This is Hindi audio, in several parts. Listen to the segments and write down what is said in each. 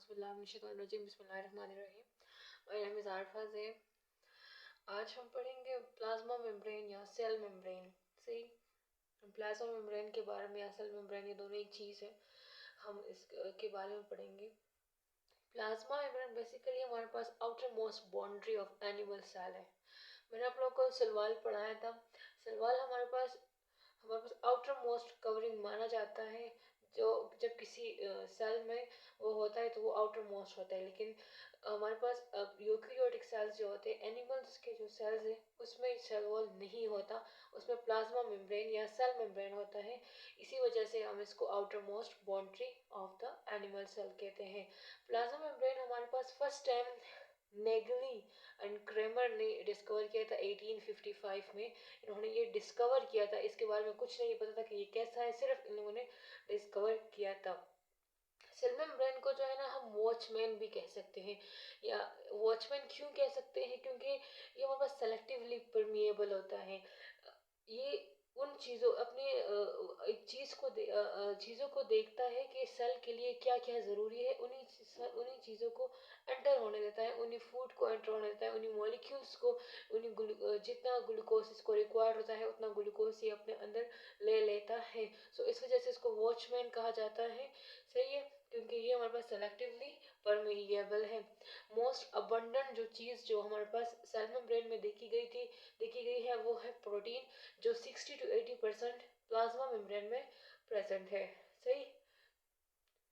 बिस्मिल्लाहिर्रहमानिर्रहीम। आज हम पढ़ेंगे प्लाज्मा मेम्ब्रेन या सेल मेम्ब्रेन। सही, प्लाज्मा मेम्ब्रेन के बारे में या सेल मेम्ब्रेन, ये दोनों एक चीज़ है। हम इसके बारे में पढ़ेंगे। प्लाज्मा मेम्ब्रेन बेसिकली हमारे पास outer most boundary of animal cell है। मैंने आप लोगों को सलवाल पढ़ाया था। सलवाल हमारे पास आउटर मोस्ट कवरिंग माना जाता है। जो जब किसी सेल में वो होता है तो वो आउटर मोस्ट होता है, लेकिन हमारे पास यूकेरियोटिक सेल्स जो होते हैं, एनिमल्स के जो सेल्स हैं, उसमें सेल वॉल नहीं होता, उसमें प्लाज्मा मेम्ब्रेन या सेल मेम्ब्रेन होता है। इसी वजह से हम इसको outer most boundary of the animal cell कहते हैं। प्लाज्मा मेम्ब्रेन हमारे पास first time Nageli and Cramer ने डिस्कवर किया था 1855 में। इन्होंने ये डिस्कवर किया था, इसके बारे में कुछ नहीं पता था कि ये कैसा है, सिर्फ इन्होंने डिस्कवर किया था। सेल मेम्ब्रेन को जो है ना, हम वॉचमैन भी कह सकते हैं। या वॉचमैन क्यों कह सकते हैं? क्योंकि ये हमारे पास सेलेक्टिवली परमिएबल होता है। ये उन चीज़ों अपने एक चीज़ों को देखता है कि सेल के लिए क्या क्या ज़रूरी है, उन्हीं चीज़ों को एंटर होने देता है, उन्हीं फूड को एंटर होने देता है, उन्हीं मॉलिक्यूल्स को, जितना ग्लूकोज इसको रिक्वायर्ड होता है उतना ग्लूकोज ये अपने अंदर ले लेता है। सो इस वजह से इसको वॉचमैन कहा जाता है। सही है, क्योंकि ये हमारे पास सेलेक्टिवली परमिएबल है। मोस्ट अबंडेंट जो चीज़ जो हमारे पास सेल मेम्ब्रेन में देखी गई है वो है प्रोटीन, जो 60 to 80% प्लाज्मा मेम्ब्रेन में प्रेजेंट है। सही,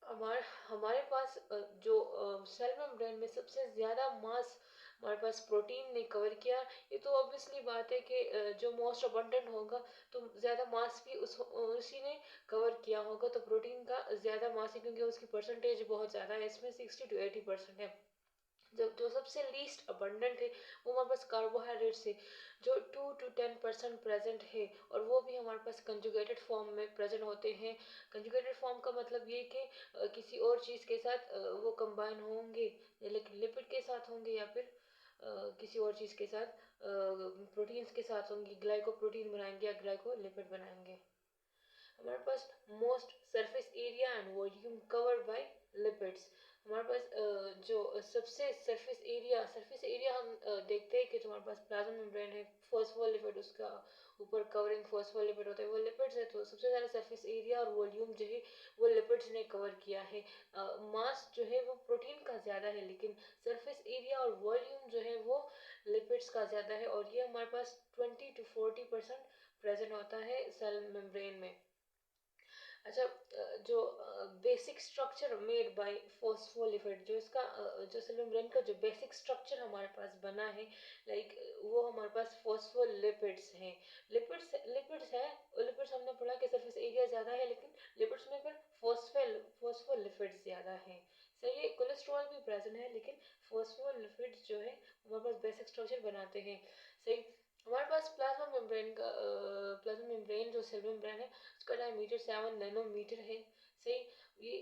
हमारे पास जो सेल मेम्ब्रेन में सबसे ज़्यादा मास हमारे पास प्रोटीन ने कवर किया। ये तो ऑब्वियसली बात है कि जो मोस्ट अबंडेंट होगा तो ज़्यादा मास भी उसी ने कवर किया होगा, तो प्रोटीन का ज़्यादा मास है क्योंकि उसकी परसेंटेज बहुत ज़्यादा है, इसमें 60 to 80% है। जो सबसे लीस्ट अबंडेंट है वो हमारे पास कार्बोहाइड्रेट्स है, जो 2 to 10% प्रेजेंट है, और वो भी हमारे पास कंजुगेटेड फॉर्म में प्रेजेंट होते हैं। कंजुगेटेड फॉर्म का मतलब ये कि किसी और चीज़ के साथ वो कंबाइन होंगे, लेकिन लिपिड के साथ होंगे या फिर किसी और चीज़ के साथ, प्रोटीन्स के साथ होंगे, ग्लाइकोप्रोटीन बनाएंगे या ग्लाइकोलिपिड बनाएंगे। हमारे पास most surface area and volume cover by lipids. हमारे पास जो सरफेस एरिया हम देखते हैं कि जो हमारे पास प्लाज्मा मेम्ब्रेन है, फॉस्फोलिपिड उसका ऊपर कवरिंग फॉस्फोलिपिड होता है, वो लिपिड्स है, तो सबसे ज़्यादा सरफेस एरिया और वॉल्यूम जो है वो लिपिड्स ने कवर किया है। मास जो है वो प्रोटीन का ज़्यादा है, लेकिन सरफेस एरिया और वॉल्यूम जो है वो लिपिड्स का ज़्यादा है, और ये हमारे पास 20 to 40% प्रेजेंट होता है सेल मेम्ब्रेन में। अच्छा, जो basic structure made by phospholipid, जो सेल मेम्ब्रेन का जो बेसिक स्ट्रक्चर हमारे पास बना है, लाइक वो हमारे पास फॉस्फोलिपिड्स हैं। लिपिड्स हमने पढ़ा कि सरफेस एरिया ज़्यादा है, लेकिन लिपिड्स में फिर फॉस्फोलिपिड्स ज़्यादा हैं। सही है, कोलेस्ट्रॉल भी प्रेजेंट है, लेकिन फॉस्फोलिपिड्स जो है हमारे पास बेसिक स्ट्रक्चर बनाते हैं। सही, हमारे पास प्लाज्मा मेम्ब्रेन जो सेल मेम्ब्रेन है उसका डायमीटर 7 नैनोमीटर है। सही, ये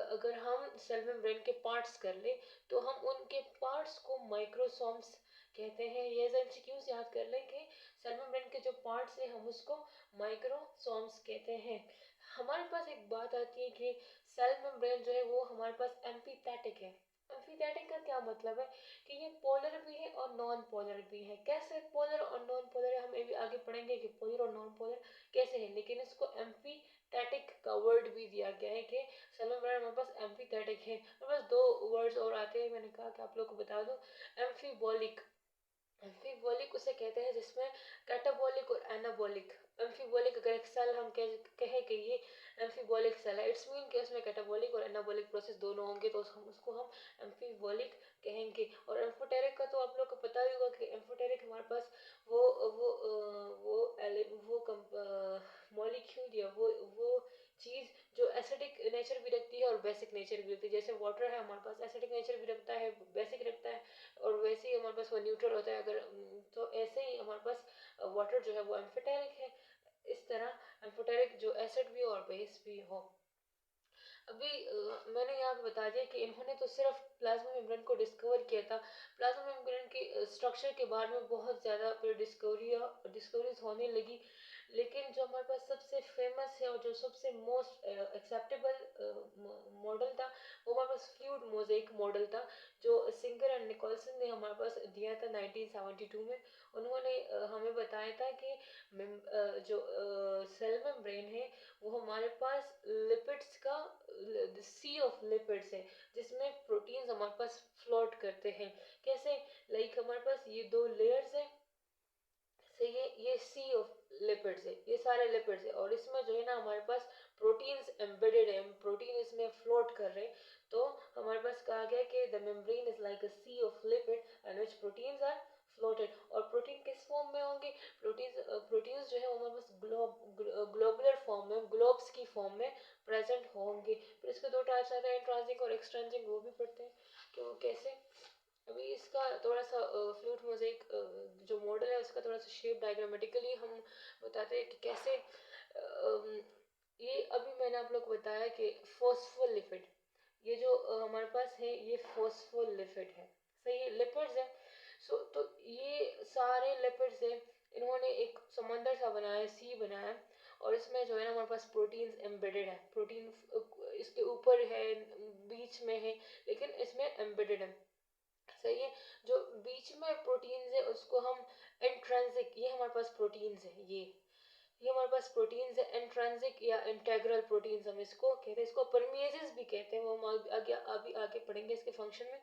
अगर हम सेल मेम्ब्रेन के पार्ट्स कर ले तो हम उनके पार्ट्स को माइक्रोसोम्स कहते हैं। ये एमसीक्यूज याद कर लें कि सेल मेम्ब्रेन के जो पार्ट्स हैं हम उसको माइक्रोसोम्स कहते हैं। हमारे पास एक बात आती है कि सेल मेम्ब्रेन जो है वो हमारे पास एम्फीपैथिक है। एम्फीपैथिक का क्या मतलब है कि ये पोलर भी है और नॉन पोलर भी है। कैसे पोलर और नॉन पोलर है, हम ये भी आगे पढ़ेंगे कि पोलर और नॉन पोलर कैसे है, लेकिन इसको एम्फीथेटिक का वर्ड भी दिया गया है कि सेल मेम्ब्रेन हमारे पास एम्फीथेटिक है। हमारे पास दो वर्ड्स और आते हैं, मैंने कहा कि आप लोग को बता दूं। एम्फीबॉलिक, एम्फीबॉलिक उसे कहते हैं जिसमें कैटाबॉलिक और एनाबॉलिक। एम्फीबॉलिक अगर एक सेल हम कहें कि ये एम्फीबॉलिक सेल है, इट्स मीन कि उसमें कैटाबॉलिक और एनाबॉलिक प्रोसेस दोनों होंगे, तो उसको हम एम्फीबॉलिक कहेंगे। और एम्फोटेरिक का तो आप लोग को पता ही होगा कि एम्फोटेरिक हमारे पास वो मॉलिक्यूल या वो चीज़ जो एसिडिक नेचर भी रखती है और बेसिक नेचर भी रखती है। जैसे वाटर है हमारे पास एसिडिक नेचर भी रखता है, बेसिक रखता है, और वैसे ही हमारे पास वो न्यूट्रल होता है। अगर तो ऐसे ही हमारे पास वाटर जो है वो एम्फोटेरिक है। इस तरह एम्फोटेरिक जो एसिड भी और बेस भी हो। अभी मैंने यहाँ पे बता दिया कि इन्होंने तो सिर्फ प्लाज्मा मेम्ब्रेन को डिस्कवर किया था। प्लाज्मा मेम्ब्रेन के स्ट्रक्चर के बारे में बहुत ज़्यादा फिर डिस्कवरीज होने लगी, लेकिन जो हमारे पास सबसे फेमस है और जो सबसे मोस्ट एक्सेप्टेबल मॉडल था वो हमारे पास फ्लूइड मोज़ेक मॉडल था, जो सिंगर एंड निकोलसन ने हमारे पास दिया था 1972 में। उन्होंने हमें बताया था कि जो सेल मेम्ब्रेन है वो हमारे पास लिपिड्स का सी ऑफ लिपिड्स है, जिसमें प्रोटीन्स हमारे पास फ्लोट करते हैं। कैसे? लाइक हमारे पास ये दो लेयर्स है, से ये सी ऑफ लिपिड्स है, ये सारे लिपिड्स है, और इसमें जो है ना हमारे पास प्रोटीन्स एम्बेडेड है, प्रोटीन इसमें फ्लोट कर रहे हैं। तो हमारे पास कहा गया कि the membrane is like a sea of lipid and which proteins are floated. और प्रोटीन किस फॉर्म में होंगे? प्रोटीन्स जो है वो हमारे पास ग्लोबुलर फॉर्म में, ग्लोब्स की फॉर्म में प्रेजेंट होंगे। फिर इसके दो टाइप्स आते हैं, इंट्रांसिक और एक्सट्रिंसिक, वो भी पढ़ते हैं कि वो कैसे। अभी इसका थोड़ा सा फ्लूइड मोज़ेक जो मॉडल है उसका थोड़ा सा शेप डायग्रामेटिकली हम बताते हैं कि कैसे ये अभी मैंने आप लोग को बताया कि फॉस्फोलिपिड, ये जो हमारे पास है ये फॉस्फोलिपिड है, सही है, लिपिड्स है। सो तो ये सारे लिपिड्स है, इन्होंने एक समंदर सा बनाया है, सी बनाया है, और इसमें जो है ना हमारे पास प्रोटीन्स एम्बेडेड है, प्रोटीन इसके ऊपर है, बीच में है, लेकिन इसमें एम्बेडेड है, सही है। जो बीच में प्रोटीन्स है उसको हम इंट्रिंसिक, ये हमारे पास प्रोटीन्स है, ये हमारे पास प्रोटीन्स है इंट्रिंसिक या इंटेग्रल प्रोटीन्स हम इसको कहते हैं, इसको परमिएजेस भी कहते हैं, वो हम आगे अभी आगे पढ़ेंगे इसके फंक्शन में।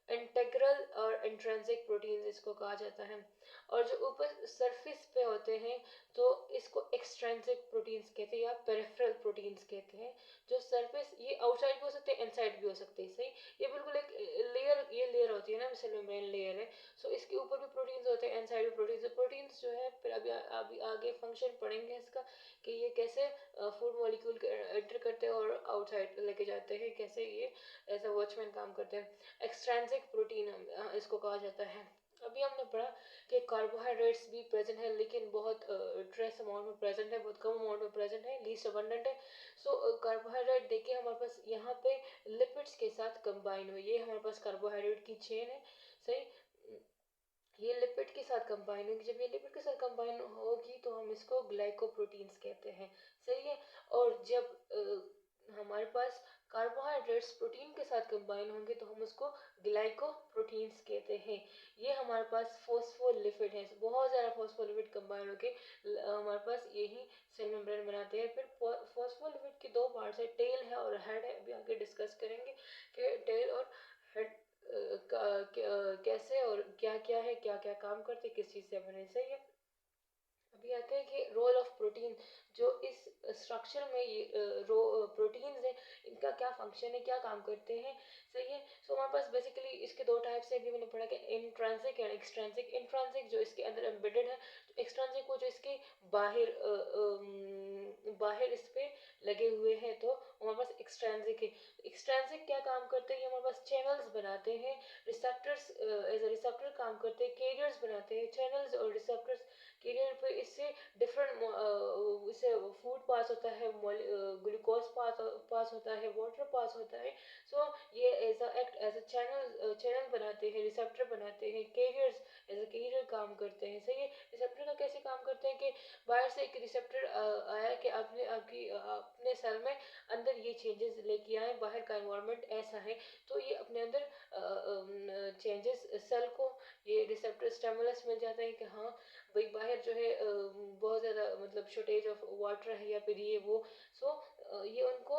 इंटेग्रल और इंट्रिंसिक प्रोटीन्स इसको कहा जाता है। और जो ऊपर सरफेस पे होते हैं तो इसको एक्सट्रिंसिक प्रोटीन्स कहते हैं या पेरिफेरल प्रोटीन्स कहते हैं। जो सरफेस, ये आउटसाइड भी हो सकते हैं, इनसाइड भी हो सकते हैं, सही। ये बिल्कुल एक लेयर, ये लेयर होती है ना, सेल मेम्ब्रेन लेयर है, सो इसके ऊपर भी प्रोटीन्स होते हैं, इनसाइड भी प्रोटीन्स। प्रोटीन्स जो है फिर अभी आगे फंक्शन पढ़ेंगे इसका कि ये कैसे फूड मॉलिक्यूल एंटर करते हैं और आउटसाइड लेके जाते हैं, कैसे ये एज अ वॉचमैन काम करते हैं। एक्सट्रिंसिक प्रोटीन इसको कहा जाता है। अभी हमने पढ़ा कि कार्बोहाइड्रेट्स भी प्रेजेंट है, लेकिन बहुत ट्रेस अमाउंट में प्रेजेंट है, बहुत कम अमाउंट में प्रेजेंट है, लीस्ट अबंडेंट है। सो कार्बोहाइड्रेट देखिए हमारे पास यहाँ पे लिपिड्स के साथ कंबाइन हुई, ये हमारे पास कार्बोहाइड्रेट की चेन है, सही। ये लिपिड के साथ कंबाइन होगी, जब ये लिपिड के साथ कंबाइन होगी तो हम इसको ग्लाइकोप्रोटीन्स कहते हैं, सही है। और जब हमारे पास कार्बोहाइड्रेट्स प्रोटीन के साथ कंबाइन होंगे तो हम उसको ग्लाइकोप्रोटीन्स कहते हैं। ये हमारे पास फॉस्फोलिपिड है, बहुत ज़्यादा फॉस्फोलिपिड कंबाइन होके हमारे पास यही सेल मेम्ब्रेन बनाते हैं। फिर फॉस्फोलिपिड के दो पार्ट्स है, टेल है और हेड है, अभी आगे डिस्कस करेंगे कि टेल और हेड कैसे और क्या क्या है, क्या क्या काम करते, किस चीज़ से बने, सही है। अभी आते हैं कि रोल ऑफ प्रोटीन, जो इस स्ट्रक्चर में ये प्रोटीन्स है, इनका क्या फंक्शन है, क्या काम करते हैं, सही है। सो हमारे पास बेसिकली इसके दो टाइप्स है, अभी मैंने पढ़ा कि इंट्रांसिक एंड एक्सट्रिंसिक। इंट्रांसिक जो इसके अंदर एम्बेडेड है, एक्सट्रिंसिक वो जो इसके बाहर इस पे लगे हुए हैं, तो हमारे पास एक्सट्रिंसिक है। एक्सट्रिंसिक क्या काम करते हैं? हमारे पास चैनल्स बनाते हैं, रिसेप्टर्स एज अ रिसेप्टर काम करते हैं, कैरियर्स बनाते हैं, चैनल्स और रिसेप्टर्स कैरियर पे इससे डिफरेंट इससे फूड पास होता है, ग्लूकोज पास होता है, वाटर पास होता है। सो ये as a act as a channel बनाते हैं, रिसेप्टर बनाते हैं, कैरियर्स एज अ कैरियर काम करते हैं, सही है। रिसेप्टर का कैसे काम करते हैं कि बाहर से एक रिसेप्टर आया कि अपने सेल में अंदर ये चेंजेस लेके आए, बाहर का एनवायरनमेंट ऐसा है, तो ये अपने अंदर चेंजेस सेल को ये रिसेप्टर स्टिमुलस मिल जाता है कि हाँ भाई बाहर जो है बहुत ज़्यादा मतलब शॉर्टेज ऑफ वाटर है या फिर ये वो। सो ये उनको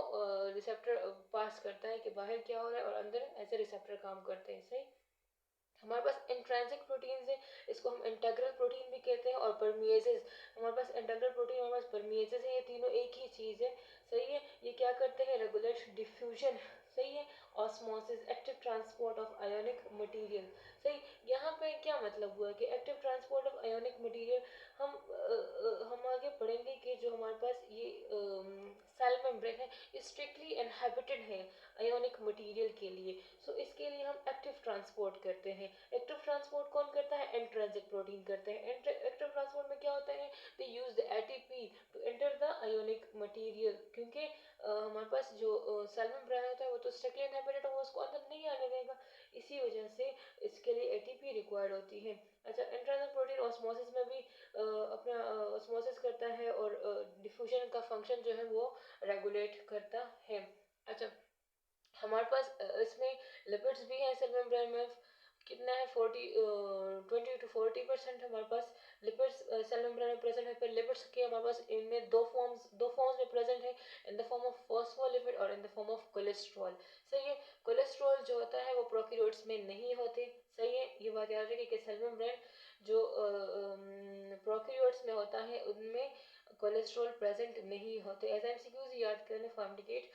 रिसेप्टर पास करता है कि बाहर क्या हो रहा है, और अंदर ऐसे रिसेप्टर काम करते हैं, सही। हमारे पास इंट्रिंसिक प्रोटीन्स है, इसको हम इंटेग्रल प्रोटीन भी कहते हैं, और परमिएजेस। हमारे पास इंटेग्रल प्रोटीन, हमारे पास परमिएजेस है, ये तीनों एक ही चीज़ है, सही है। ये क्या करते हैं? रेगुलर डिफ्यूजन, सही है, osmosis, active transport of ionic material, सही। यहाँ पे क्या मतलब हुआ कि active transport of ionic material, हम आगे पढ़ेंगे कि जो हमारे पास ये सेल मेम्ब्रेन है, स्ट्रिक्टली इनहेबिटेड है आयोनिक मटेरियल के लिए। सो इसके लिए हम एक्टिव ट्रांसपोर्ट करते हैं। एक्टिव ट्रांसपोर्ट कौन करता है? इंट्रिंसिक प्रोटीन करते हैं। एक्टिव ट्रांसपोर्ट में क्या होता है? They use the ATP to enter the ionic material, क्योंकि हमारे पास जो सेल मेम्ब्रेन होता है वो तो स्ट्रिक्टली इनहेबिटेड हो उसको अंदर नहीं आने देगा, इसी वजह से इसके लिए एटीपी रिक्वायर्ड होती है। अच्छा, इंट्रानल प्रोटीन ऑस्मोसिस में भी अपना ऑस्मोसिस करता है और डिफ्यूजन का फंक्शन जो है वो रेगुलेट करता है। अच्छा, हमारे पास इसमें लिपिड्स भी हैं सेल मेम्ब्रेन में, कितना है 20 to 40% हमारे पास लिपिड्स सेल मेम्ब्रेन में प्रेजेंट है। फिर लिपिड्स के हमारे पास इनमें दो फॉर्म्स में प्रेजेंट है, in the form of phospholipid और in the form of cholesterol. सही है, कोलेस्ट्रॉल जो होता है वो प्रोकैरियोट्स में नहीं होते। सही है, ये बात याद रखिए कि सेल मेम्ब्रेन जो प्रोकैरियोट्स में होता है उनमें कोलेस्ट्रॉल प्रेजेंट नहीं होते। एज एमसीक्यूज याद करने फॉर्मटिकेट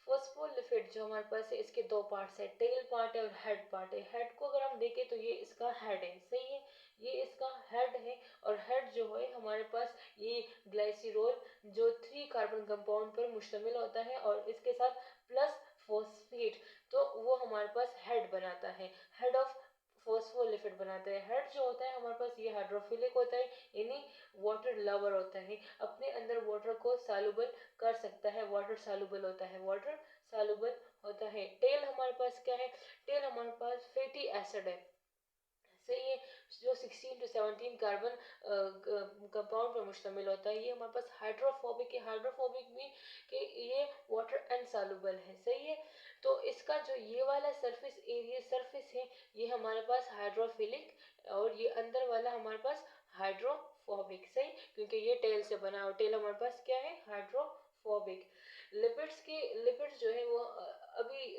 फॉस्फोलिपिड जो हमारे पास है इसके दो पार्ट्स है, टेल पार्ट है और हेड पार्ट है। हेड को अगर हम देखें तो ये इसका हेड है। सही है, ये इसका हेड है और हेड जो है हमारे पास ये ग्लाइसिरोल जो 3 कार्बन कंपाउंड पर मुश्तमिल होता है और इसके साथ प्लस फॉस्फेट, तो वो हमारे पास हेड बनाता है, हेड ऑफ फॉस्फोलिपिड बनाता है। हेड जो होता है हमारे पास ये हाइड्रोफिलिक होता है, यानी वाटर लवर होता है, अपने अंदर वाटर को सॉल्युबल कर सकता है, वाटर सॉल्युबल होता है, वाटर सॉल्युबल होता है। टेल हमारे पास क्या है, टेल हमारे पास फैटी एसिड है। सही है, जो 16 to 17 कार्बन कंपाउंड पर मुश्तमिल होता है। ये हमारे पास हाइड्रोफोबिक है, हाइड्रोफोबिक मीन कि ये वाटर इनसॉल्युबल है। सही है, तो इसका जो ये वाला सरफेस एरिया सरफेस है ये हमारे पास हाइड्रोफिलिक और ये अंदर वाला हमारे पास हाइड्रोफोबिक। सही, क्योंकि ये टेल से बना और टेल हमारे पास क्या है, हाइड्रोफोबिक। लिपिड्स जो है वो अभी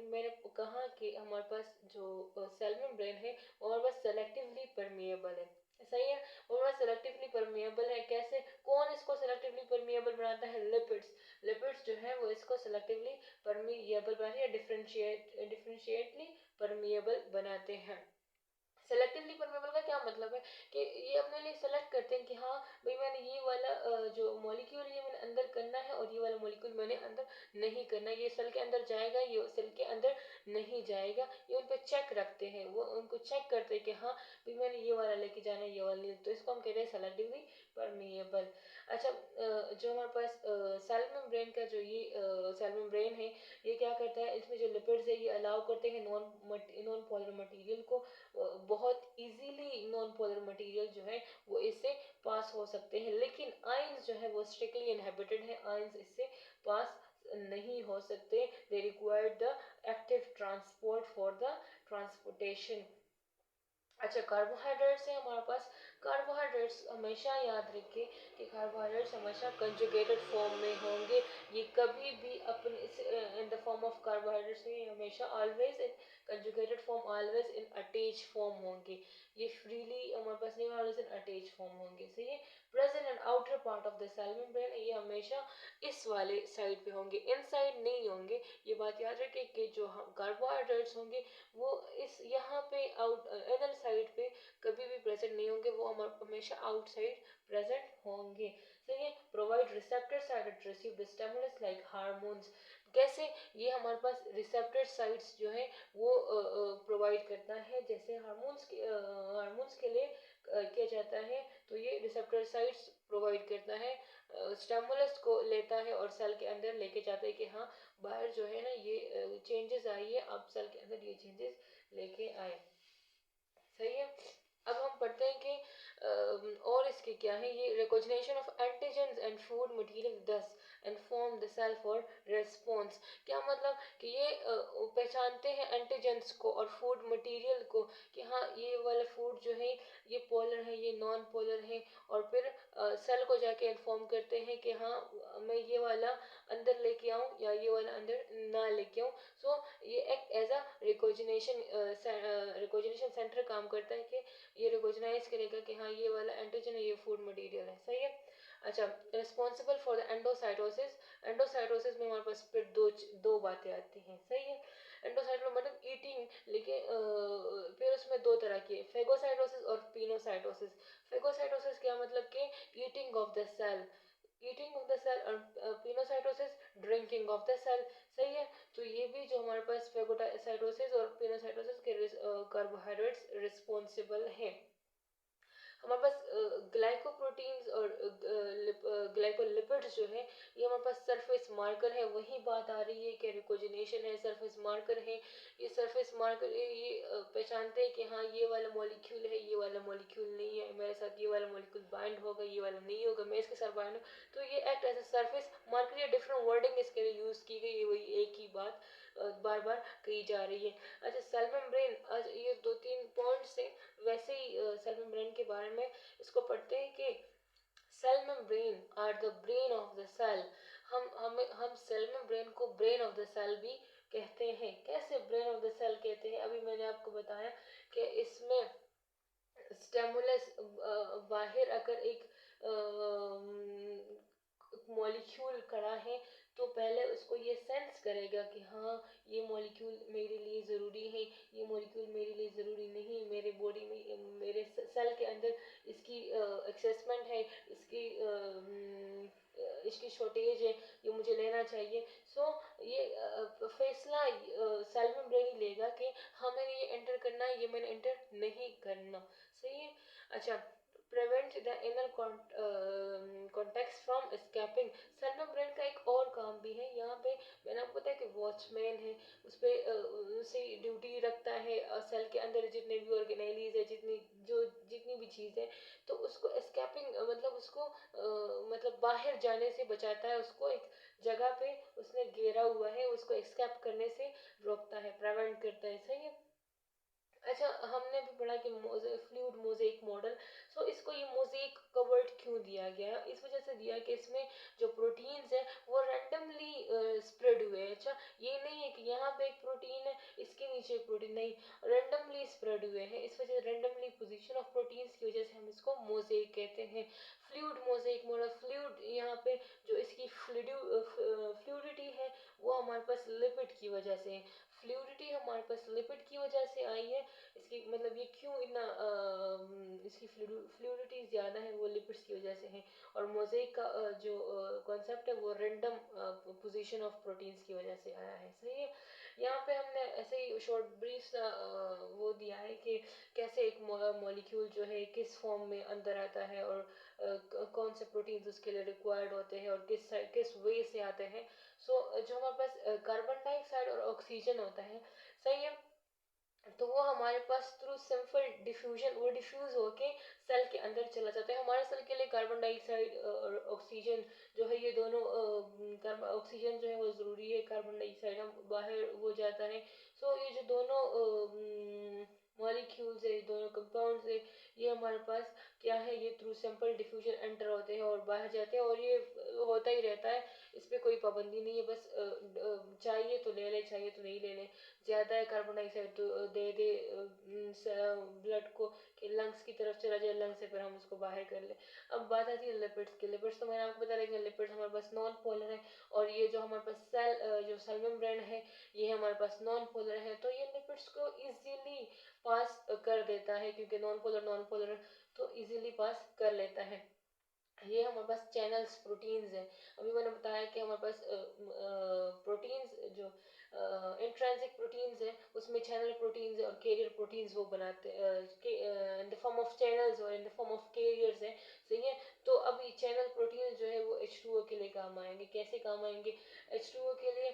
मैंने कहा कि हमारे पास जो सेल मेम्ब्रेन है वो हमारे पास सेलेक्टिवली परमिएबल है। सही है, वो हमारा सेलेक्टिवली परमिएबल है। कैसे, कौन इसको सेलेक्टिवली परमिएबल बनाता है, लिपिड्स। लिपिड्स जो है वो इसको सेलेक्टिवली परमिएबल बनाते हैं, डिफरेंशिएटली परमिएबल बनाते हैं। सेलेक्टिवली परमेबल का क्या मतलब है कि ये अपने लिए सेलेक्ट करते हैं कि हाँ भाई मैंने ये वाला जो मॉलिक्यूल ये मैंने अंदर करना है और ये वाला मॉलिक्यूल मैंने अंदर नहीं करना, ये सेल के अंदर जाएगा ये सेल के अंदर नहीं जाएगा। ये उन पर चेक रखते हैं, वो उनको चेक करते हैं कि हाँ भाई मैंने ये वाला लेके जाना है, ये वाला नहीं, तो इसको हम कहते हैं सेलेक्टिवली परमिएबल। अच्छा, जो हमारे पास सेल मेम्ब्रेन का जो ये सेल मेम्ब्रेन है ये क्या करता है, इसमें जो लिपिड्स है ये अलाउ करते हैं नॉन पोलर मटेरियल को, बहुत इजीली नॉन पोलर मटेरियल जो है वो इससे पास हो सकते हैं। लेकिन आयंस जो है वो स्ट्रिक्टली इनहिबिटेड है, आयंस इससे पास नहीं हो सकते। दे require the active transport for the transportation. अच्छा, कार्बोहाइड्रेट्स है हमारे पास। कार्बोहाइड्रेट्स हमेशा याद रखिए कि कार्बोहाइड्रेट्स हमेशा कंजुगेटेड फॉर्म में होंगे, ये कभी भी अपने इन द फॉर्म ऑफ कार्बोहाइड्रेट्स ये हमेशा always in conjugated form, always in attach form होंगे, ये फ्रीली हमारे पास नहीं, ऑलवेज इन अटैच फॉर्म होंगे। सही है, present and outer part of the cell membrane ये हमेशा इस वाले साइड पे होंगे, इनसाइड नहीं होंगे। ये बात याद रखिए कि जो कार्बोहाइड्रेट्स होंगे वो इस यहाँ पे आउट इनर साइड पे कभी भी प्रेजेंट नहीं होंगे, वो हमेशा आउटसाइड प्रेजेंट होंगे। सही है, provide receptor site receive the stimulus like hormones. कैसे, ये हमारे पास रिसेप्टर साइट्स जो है वो प्रोवाइड करता है, जैसे हार्मोन्स के लिए किया जाता है, तो ये रिसेप्टर साइट्स प्रोवाइड करता है, स्टिमुलस को लेता है और सेल के अंदर लेके जाता है कि हाँ बाहर जो है ना ये चेंजेस आई है, अब सेल के अंदर ये चेंजेस लेके आए। सही है, अब हम पढ़ते हैं कि और इसके क्या है, ये recognition of antigens and food material thus inform the cell for response. क्या मतलब कि ये पहचानते हैं एंटीजेंस को और फूड मटेरियल को कि हाँ ये वाला फूड जो है ये पोलर है ये नॉन पोलर है, और फिर सेल को जाके इन्फॉर्म करते हैं कि हाँ मैं ये वाला अंदर लेके आऊँ या ये वाला अंदर ना लेके आऊँ। सो ये एक एज अ रिकॉग्निशन सेंटर काम करता है कि ये रिकॉग्नाइज करेगा कि हाँ ये वाला एंटीजन है ये फूड मटेरियल है। सही है, अच्छा, responsible for the endocytosis. Endocytosis में हमारे पास फिर दो बातें आती हैं। सही है, एंडोसाइटो मतलब ईटिंग, लेकिन फिर उसमें दो तरह की है, फेगोसाइटोसिस और पिनोसाइटोसिस। फेगोसाइटोसिस क्या मतलब कि eating of the cell, eating of the cell, और pinocytosis drinking of the cell. सही है, तो ये भी जो हमारे पास फेगोसाइटोसिस और पिनोसाइटोसिस के कार्बोहाइड्रेट्स रिस्पॉन्सिबल है। हमारे पास ग्लाइकोप्रोटीन्स और ग्लाइकोलिपिड्स जो है ये हमारे पास सरफेस मार्कर है। वही बात आ रही है कि रिकोजिनेशन है, सरफेस मार्कर है। ये सरफेस मार्कर ये पहचानते हैं कि हाँ ये वाला मॉलिक्यूल है, ये वाला मॉलिक्यूल नहीं है, मेरे साथ ये वाला मॉलिक्यूल बाइंड होगा, ये वाला नहीं होगा, मैं इसके साथ बाइंड हूँ। तो ये act as a surface marker या डिफरेंट वर्डिंग इसके लिए यूज की गई है, वही एक ही बात बार बार कही जा रही है। अच्छा सेल मेम्ब्रेन, आज ये दो तीन पॉइंट्स हैं। वैसे ही सेल मेम्ब्रेन के बारे में इसको पढ़ते हैं कि cell membrane are the brain of the cell. हम सेल मेम्ब्रेन को ब्रेन ऑफ द सेल भी कहते हैं। कैसे ब्रेन ऑफ द सेल कहते हैं? अभी मैंने आपको बताया कि इसमें स्टेमुलस बाहर अगर एक मॉलिक्यूल खड़ा है तो पहले उसको ये सेंस करेगा कि हाँ ये मॉलिक्यूल मेरे लिए ज़रूरी है, ये मॉलिक्यूल मेरे लिए ज़रूरी नहीं, मेरे बॉडी में मेरे सेल के अंदर इसकी एक्सेसमेंट है, इसकी शॉर्टेज है, ये मुझे लेना चाहिए। सो ये फैसला सेल मेम्ब्रेन ही लेगा कि हाँ मैंने ये एंटर करना है, ये मैंने एंटर नहीं करना। सही है। अच्छा prevent the inner context from escaping। Cell membrane का एक और काम भी है यहाँ पे। मैंने आपको बताया कि वॉचमैन है, उस पर उसे ड्यूटी रखता है सेल के अंदर जितने भी ऑर्गेनेलीज है, जितनी भी चीज़ है, तो उसको एस्केपिंग मतलब उसको मतलब बाहर जाने से बचाता है। उसको एक जगह पे उसने घेरा हुआ है, उसको एस्केप करने से रोकता है, प्रिवेंट करता है। सही है। अच्छा हमने भी पढ़ा कि फ्लूइड मोज़ेक मॉडल। सो इसको ये मोज़ेक कवर्ड क्यों दिया गया? इस वजह से दिया कि इसमें जो प्रोटीन्स है वो रैंडमली स्प्रेड हुए हैं। अच्छा ये नहीं है कि यहाँ पे एक प्रोटीन है इसके नीचे एक प्रोटीन, नहीं, रैंडमली स्प्रेड हुए हैं। इस वजह से रैंडमली पोजीशन ऑफ प्रोटीन्स की वजह से हम इसको मोज़ेक कहते हैं। फ्लूइड मोज़ेक मॉडल, फ्लूइड यहाँ पे जो इसकी फ्लूइडिटी है वो हमारे पास लिपिड की वजह से है। फ्लूइडिटी हमारे पास लिपिड की वजह से आई है। इसकी मतलब ये क्यों इतना इसकी फ्लूइडिटी ज़्यादा है, वो लिपिड्स की वजह से है। और मोज़ेक का जो कॉन्सेप्ट है वो रैंडम पोजीशन ऑफ प्रोटीन्स की वजह से आया है। सही है। यहाँ पे हमने ऐसे ही शॉर्ट ब्रीफ सा वो दिया है कि कैसे एक मॉलिक्यूल जो है किस फॉर्म में अंदर आता है और कौन से प्रोटीन्स उसके लिए रिक्वायर्ड होते हैं और किस वे से आते हैं। सो जो हमारे पास कार्बन डाइऑक्साइड और ऑक्सीजन होता है, सही है, तो वो हमारे पास थ्रू सिंपल डिफ्यूजन वो डिफ्यूज होके सेल के अंदर चला जाता है। हमारे सेल के लिए कार्बन डाइऑक्साइड और ऑक्सीजन जो है ये दोनों ऑक्सीजन जो है वो ज़रूरी है, कार्बन डाइऑक्साइड हम बाहर वो जाता है। सो ये जो दोनों मॉलिक्यूल्स है, दोनों कंपाउंड्स है, ये हमारे पास क्या है, ये थ्रू सिंपल डिफ्यूजन एंटर होते हैं और बाहर जाते हैं। और ये होता ही रहता है, इस पर कोई पाबंदी नहीं है। बस चाहिए तो ले ले, चाहिए तो नहीं ले ले। ज़्यादा है कार्बन डाइऑक्साइड तो दे दे ब्लड को कि लंग्स की तरफ चला जाए, लंग्स से फिर हम उसको बाहर कर ले। अब बात आती है लिपिड्स की। लिपिड्स तो मैंने आपको बता दिया कि लिपिड्स हमारे पास नॉन पोलर है। और ये जो हमारे पास जो सेल मेम्ब्रेन है ये हमारे पास नॉन पोलर है, तो ये लिपिड्स को इजीली पास कर देता है, क्योंकि नॉन पोलर तो इजीली पास कर लेता है। ये हमारे पास चैनल्स प्रोटीन्स हैं। अभी मैंने बताया कि हमारे पास प्रोटीन्स जो इंट्रिंसिक प्रोटीन्स है उसमें चैनल प्रोटीन्स और कैरियर प्रोटीन्स वो बनाते in the form of channels और in the form of carriers है। सही है। तो अभी चैनल प्रोटीन्स जो है वो H2O के लिए काम आएंगे। कैसे काम आएंगे H2O के लिए?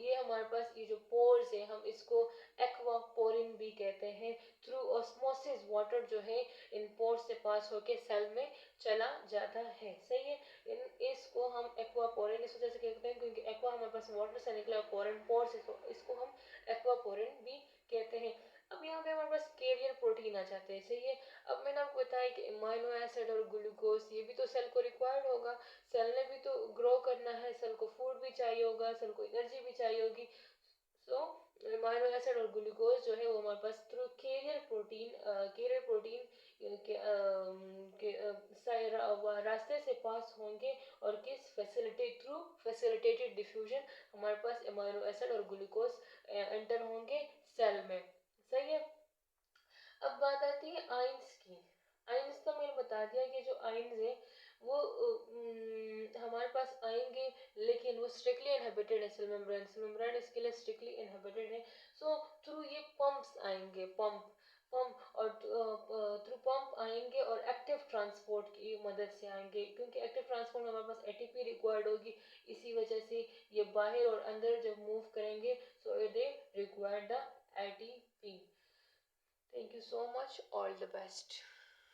ये हमारे पास ये जो पोर्स है हम इसको एक्वापोरिन भी कहते हैं। थ्रू ऑस्मोसिस वाटर जो है इन पोर्स से पास होके सेल में चला जाता है। सही है। इसको हम एक्वापोरिन इस वजह से कहते हैं क्योंकि एक्वा हमारे पास वाटर से निकला, पोरिन पोर से, तो इसको हम एक्वापोरिन भी कहते हैं। अब यहाँ पे हमारे पास कैरियर प्रोटीन आ जाते हैं। सही है। अब मैंने आपको बताया कि अमाइनो एसिड और ग्लूकोज ये भी तो सेल को रिक्वायर्ड होगा। सेल ने भी तो ग्रो करना है, सेल को फूड भी चाहिए होगा, सेल को एनर्जी भी चाहिए होगी। सो अमाइनो एसिड और ग्लूकोज जो है वो हमारे पास थ्रू कैरियर प्रोटीन के रास्ते से पास होंगे। और किस फैसिलिटी थ्रू फैसिलिटेटेड डिफ्यूजन हमारे पास अमाइनो एसिड और ग्लूकोज एंटर होंगे सेल में। सही है। अब बात आती है आइंस की। आइंस तो मैंने बता दिया कि जो आइंस है वो हमारे पास आएंगे, लेकिन वो स्ट्रिक्टली इनहिबिटेड है। सेल मेम्ब्रेन इसके लिए स्ट्रिक्टली इनहिबिटेड है। सो थ्रू ये पंप्स आएंगे, पंप पंप और थ्रू पंप आएंगे और एक्टिव ट्रांसपोर्ट की मदद से आएंगे, क्योंकि एक्टिव ट्रांसपोर्ट में हमारे पास एटीपी रिक्वायर्ड होगी। इसी वजह से ये बाहर और अंदर जब मूव करेंगे so they require the ATP. Thank you so much, all the best.